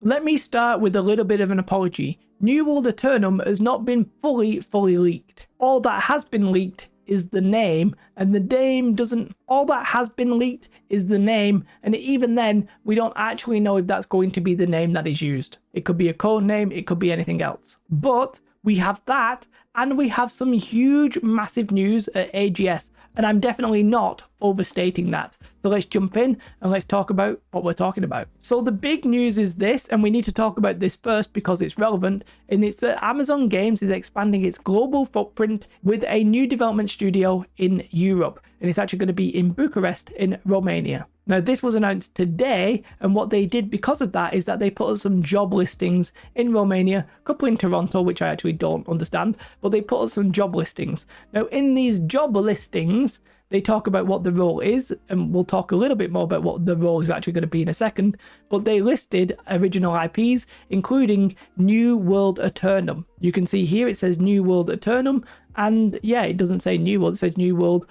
Let me start with a little bit of an apology. New World Aeternum has not been fully leaked. All that has been leaked is the name, and the name doesn't... All that has been leaked is the name, and even then, we don't actually know if that's going to be the name that is used. It could be a code name, it could be anything else. But we have that, and we have some huge, massive news at AGS, and I'm definitely not overstating that. So let's jump in and let's talk about what we're talking about. So the big news is this, and we need to talk about this first because it's relevant, and it's that Amazon Games is expanding its global footprint with a new development studio in Europe, and it's actually going to be in Bucharest in Romania. Now, this was announced today, and what they did because of that is that they put up some job listings in Romania, a couple in Toronto, which I actually don't understand, but they put up some job listings. Now, in these job listings, they talk about what the role is, and we'll talk a little bit more about what the role is actually going to be in a second, but they listed original IPs, including New World Aeternum. You can see here it says New World Aeternum, and yeah, it doesn't say New World, it says New World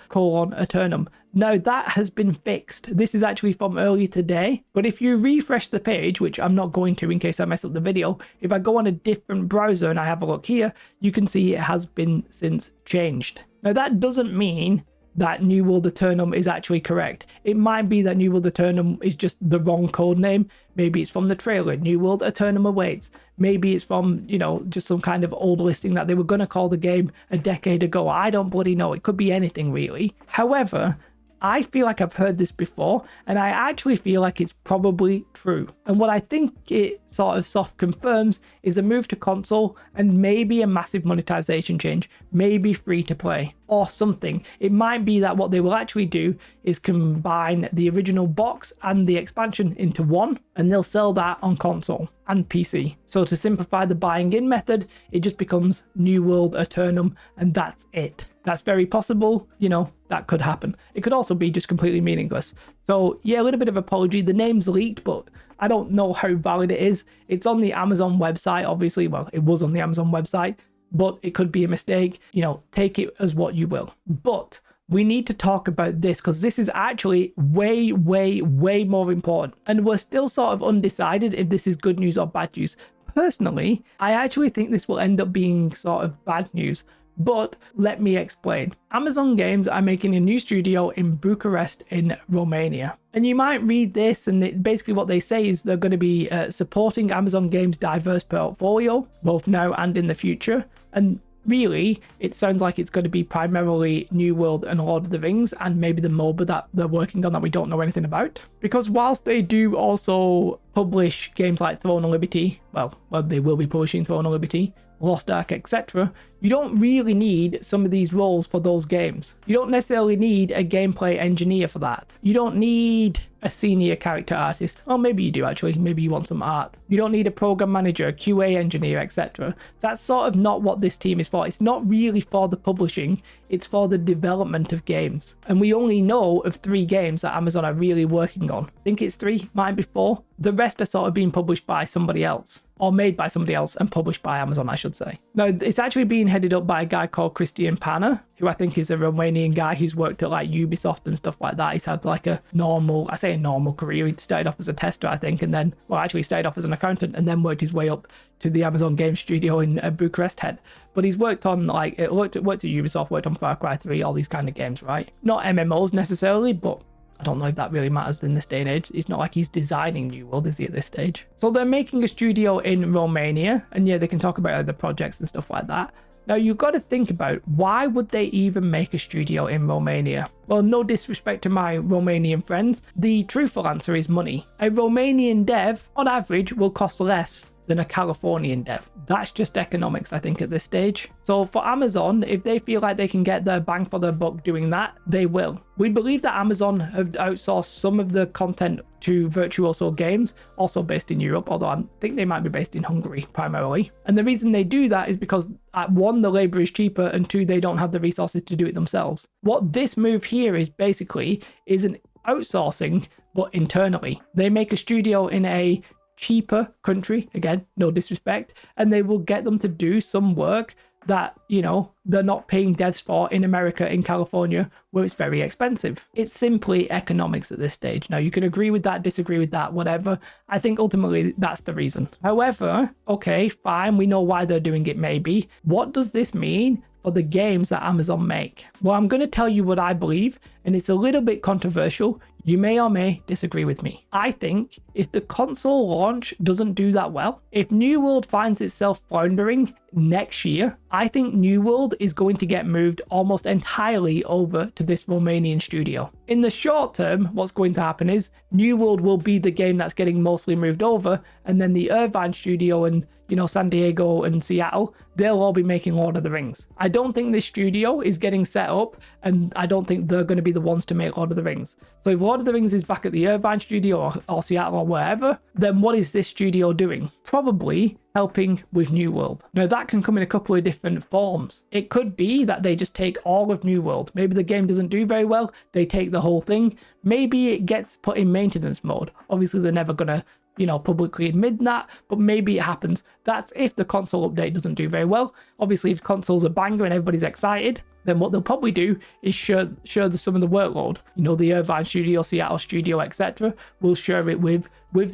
Aeternum. Now that has been fixed. This is actually from early today, but if you refresh the page, which I'm not going to in case I mess up the video, if I go on a different browser and I have a look here, you can see it has been since changed. Now that doesn't mean that New World Aeternum is actually correct. It might be that New World Aeternum is just the wrong code name. Maybe it's from the trailer, New World Aeternum awaits. Maybe it's from, just some kind of old listing that they were going to call the game a decade ago. I don't bloody know. It could be anything really. However, I feel like I've heard this before, and I actually feel like it's probably true. And what I think it sort of soft confirms is a move to console and maybe a massive monetization change, maybe free to play or something. It might be that what they will actually do is combine the original box and the expansion into one, and they'll sell that on console and PC. So to simplify the buying in method, it just becomes New World Aeternum, and that's it. That's very possible, that could happen. It could also be just completely meaningless. So yeah, a little bit of apology. The name's leaked, but I don't know how valid it is. It's on the Amazon website, obviously. Well, it was on the Amazon website, but it could be a mistake. Take it as what you will. But we need to talk about this because this is actually way more important. And we're still sort of undecided if this is good news or bad news. Personally, I actually think this will end up being sort of bad news. But let me explain. Amazon Games are making a new studio in Bucharest in Romania. And you might read this, and basically what they say is they're going to be supporting Amazon Games' diverse portfolio, both now and in the future. And really, it sounds like it's going to be primarily New World and Lord of the Rings, and maybe the MOBA that they're working on that we don't know anything about. Because whilst they do also publish games like Throne of Liberty, well, they will be publishing Throne of Liberty, Lost Ark, etc., you don't really need some of these roles for those games. You don't necessarily need a gameplay engineer for that. You don't need a senior character artist. Or maybe you do actually, maybe you want some art. You don't need a program manager, a QA engineer, etc. That's sort of not what this team is for. It's not really for the publishing, it's for the development of games. And we only know of 3 games that Amazon are really working on. I think it's 3, might be 4. The rest are sort of being published by somebody else, or made by somebody else and published by Amazon, I should say. Now, it's actually being headed up by a guy called Cristian Pana, who I think is a Romanian guy who's worked at like Ubisoft and stuff like that. He's had like a normal career. He started off as a tester, I think, and then, actually started off as an accountant and then worked his way up to the Amazon Game Studio in Bucharest head. But he's worked on worked at Ubisoft, worked on Far Cry 3, all these kind of games, right? Not MMOs necessarily, but I don't know if that really matters in this day and age. It's not like he's designing New World, is he, at this stage? So they're making a studio in Romania, and yeah, they can talk about other projects and stuff like that. Now, you've got to think about, why would they even make a studio in Romania? Well, no disrespect to my Romanian friends, the truthful answer is money. A Romanian dev, on average, will cost less than a Californian dev. That's just economics, I think, at this stage. So for Amazon, if they feel like they can get their bang for their buck doing that, they will. We believe that Amazon have outsourced some of the content to Virtuoso Games, also based in Europe, although I think they might be based in Hungary primarily. And the reason they do that is because, at 1, the labor is cheaper, and 2, they don't have the resources to do it themselves. What this move here is basically is an outsourcing, but internally. They make a studio in a cheaper country, again, no disrespect, and they will get them to do some work that, you know, they're not paying devs for in America, in California, where it's very expensive. It's simply economics at this stage. Now, you can agree with that, disagree with that, whatever. I think ultimately that's the reason. However, okay, fine, we know why they're doing it maybe. What does this mean for the games that Amazon make? Well, I'm going to tell you what I believe, and it's a little bit controversial. You may or may disagree with me. I think if the console launch doesn't do that well, if New World finds itself floundering next year, I think New World is going to get moved almost entirely over to this Romanian studio. In the short term, what's going to happen is New World will be the game that's getting mostly moved over, and then the Irvine studio and, you know, San Diego and Seattle, they'll all be making Lord of the Rings. I don't think this studio is getting set up, and I don't think they're going to be the ones to make Lord of the Rings. So if Lord of the Rings is back at the Irvine studio or Seattle or wherever, then what is this studio doing? Probably helping with New World. Now, that can come in a couple of different forms. It could be that they just take all of New World. Maybe the game doesn't do very well, they take the whole thing. Maybe it gets put in maintenance mode. Obviously, they're never going to, you know, publicly admit that, but maybe it happens. That's if the console update doesn't do very well. Obviously, if console's a banger and everybody's excited, then what they'll probably do is share some of the workload. You know, the Irvine studio, Seattle studio, etc. will share it with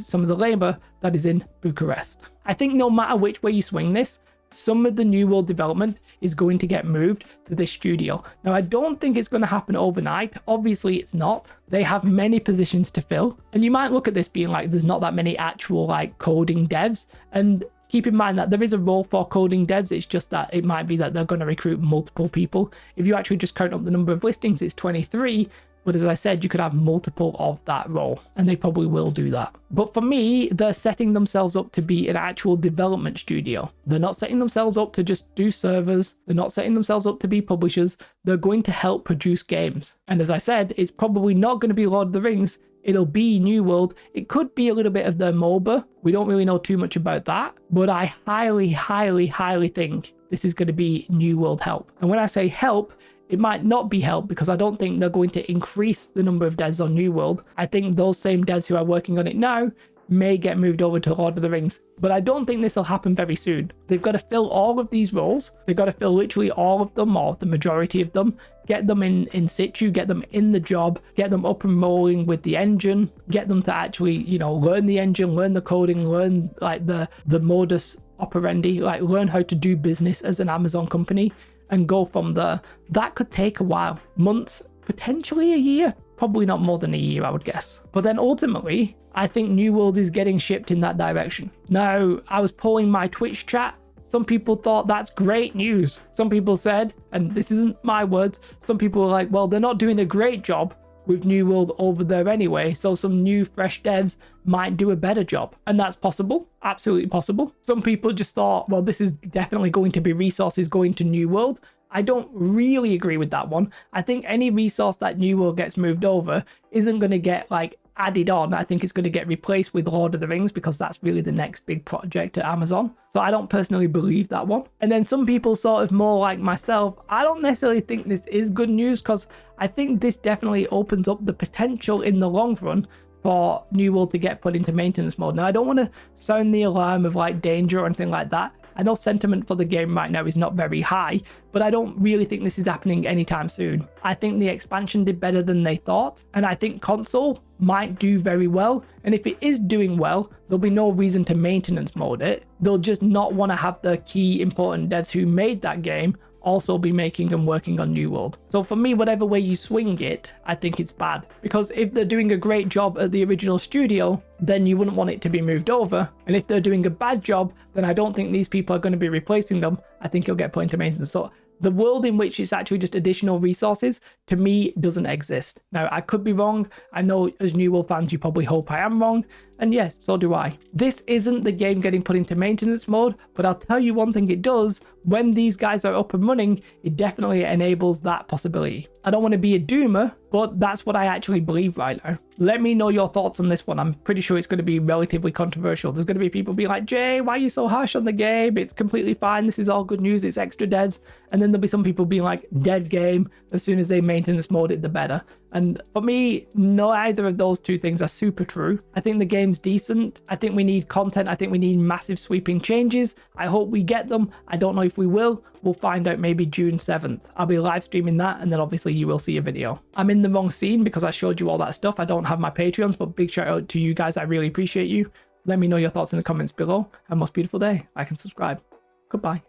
some of the labor that is in Bucharest. I think no matter which way you swing this, some of the New World development is going to get moved to this studio. Now, I don't think it's going to happen overnight. Obviously, it's not. They have many positions to fill. And you might look at this being like, there's not that many actual like coding devs. And keep in mind that there is a role for coding devs. It's just that it might be that they're going to recruit multiple people. If you actually just count up the number of listings, it's 23. But as I said, you could have multiple of that role, and they probably will do that. But for me, they're setting themselves up to be an actual development studio. They're not setting themselves up to just do servers. They're not setting themselves up to be publishers. They're going to help produce games. And as I said, it's probably not going to be Lord of the Rings. It'll be New World. It could be a little bit of their MOBA. We don't really know too much about that, but I highly, highly, highly think this is going to be New World help. And when I say help, it might not be help because I don't think they're going to increase the number of devs on New World. I think those same devs who are working on it now may get moved over to Lord of the Rings, but I don't think this will happen very soon. They've got to fill all of these roles. They've got to fill literally all of them, or the majority of them, get them in situ, get them in the job, get them up and rolling with the engine, get them to actually, you know, learn the engine, learn the coding, learn like the modus operandi, like learn how to do business as an Amazon company, and go from there. That could take a while, months, potentially a year, probably not more than a year, I would guess. But then ultimately, I think New World is getting shipped in that direction. Now, I was polling my Twitch chat. Some people thought that's great news. Some people said, and this isn't my words, some people were like, well, they're not doing a great job with New World over there anyway, so some new fresh devs might do a better job. And that's possible, absolutely possible. Some people just thought, well, this is definitely going to be resources going to New World. I don't really agree with that one. I think any resource that New World gets moved over isn't going to get like added on. I think it's going to get replaced with Lord of the Rings because that's really the next big project at Amazon. So I don't personally believe that one. And then some people sort of more like myself, I don't necessarily think this is good news because I think this definitely opens up the potential in the long run for New World to get put into maintenance mode. Now, I don't want to sound the alarm of like danger or anything like that. I know sentiment for the game right now is not very high, but I don't really think this is happening anytime soon. I think the expansion did better than they thought, and I think console might do very well. And if it is doing well, there'll be no reason to maintenance mode it. They'll just not want to have the key important devs who made that game also be making and working on New World. So for me, whatever way you swing it, I think it's bad. Because if they're doing a great job at the original studio, then you wouldn't want it to be moved over. And if they're doing a bad job, then I don't think these people are going to be replacing them. I think it'll get put into maintenance. So the world in which it's actually just additional resources, to me, doesn't exist. Now, I could be wrong. I know as New World fans, you probably hope I am wrong. And yes, so do I. This isn't the game getting put into maintenance mode, but I'll tell you one thing it does. When these guys are up and running, it definitely enables that possibility. I don't want to be a doomer, but that's what I actually believe right now. Let me know your thoughts on this one. I'm pretty sure it's going to be relatively controversial. There's going to be people being like, Jay, why are you so harsh on the game? It's completely fine. This is all good news. It's extra devs. And then there'll be some people being like, dead game. As soon as they maintenance mode it, the better. And for me, neither of those two things are super true. I think the game's decent. I think we need content. I think we need massive sweeping changes. I hope we get them. I don't know if we will. We'll find out maybe June 7th. I'll be live streaming that, and then obviously you will see a video. I'm in the wrong scene because I showed you all that stuff. I don't have my Patreons, but big shout out to you guys. I really appreciate you. Let me know your thoughts in the comments below. Have a most beautiful day. Like and subscribe. Goodbye.